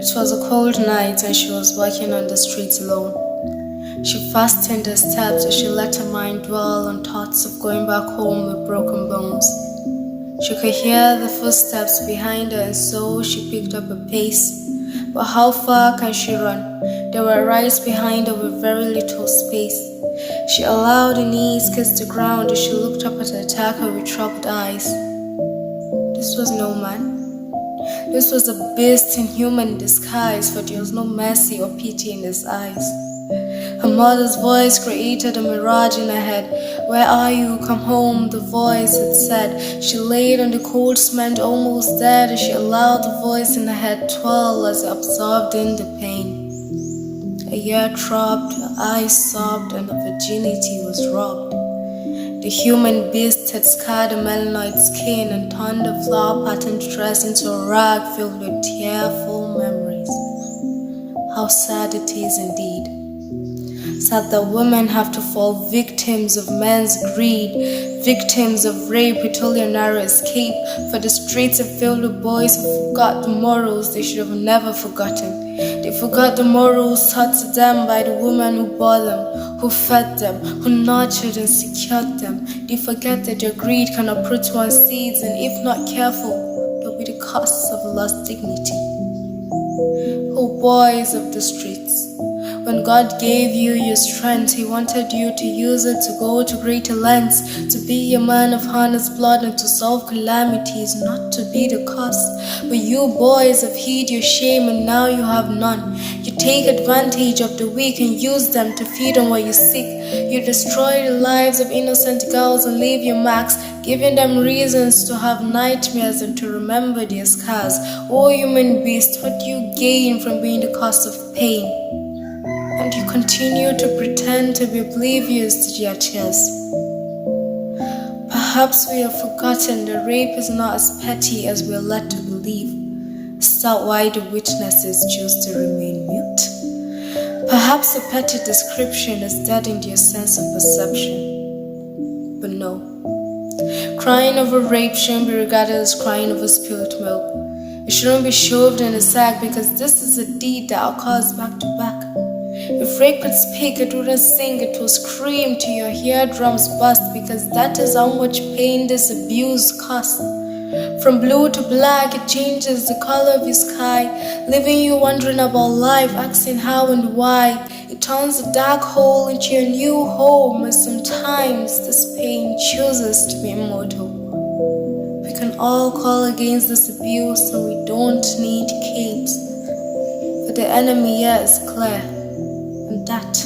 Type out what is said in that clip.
It was a cold night and she was walking on the streets alone. She fastened her steps as she let her mind dwell on thoughts of going back home with broken bones. She could hear the footsteps behind her and so she picked up her pace. But how far can she run? They were right behind her with very little space. She allowed her knees kiss the ground as she looked up at her attacker with troubled eyes. This was no man. This was a beast in human disguise, for there was no mercy or pity in his eyes. Her mother's voice created a mirage in her head. "Where are you? Come home," the voice had said. She laid on the cold cement almost dead as she allowed the voice in her head twirl as it absorbed in the pain. Her ear throbbed, her eyes sobbed, and her virginity was robbed. The human beast had scarred her melanoid skin and turned the flower-patterned dress into a rag filled with tearful memories. How sad it is indeed. Sad that women have to fall victims of men's greed, victims of rape with only a narrow escape, for the streets are filled with boys who forgot the morals they should have never forgotten. They forgot the morals taught to them by the woman who bore them, who fed them, who nurtured and secured them. They forget that their greed can uproot one's seeds, and if not careful, there'll be the cost of lost dignity. Oh, boys of the streets, when God gave you your strength, He wanted you to use it to go to greater lengths, to be a man of honest blood and to solve calamities, not to be the cost. But you boys have hid your shame and now you have none. You take advantage of the weak and use them to feed on what you seek. You destroy the lives of innocent girls and leave your marks, giving them reasons to have nightmares and to remember their scars. Oh, human beast, what do you gain from being the cause of pain? And you continue to pretend to be oblivious to their tears. Perhaps we have forgotten that rape is not as petty as we are led to believe. Is that why the witnesses choose to remain mute? Perhaps a petty description is deadened your sense of perception. But no. Crying over rape shouldn't be regarded as crying over spilled milk. It shouldn't be shoved in a sack because this is a deed that occurs back to back. If rape could speak, it wouldn't sing, it will scream till your eardrums burst, because that is how much pain this abuse costs. From blue to black, it changes the color of your sky, leaving you wondering about life, asking how and why. It turns a dark hole into your new home, and sometimes this pain chooses to be immortal. We can all call against this abuse, and we don't need capes, for the enemy here is clear. And that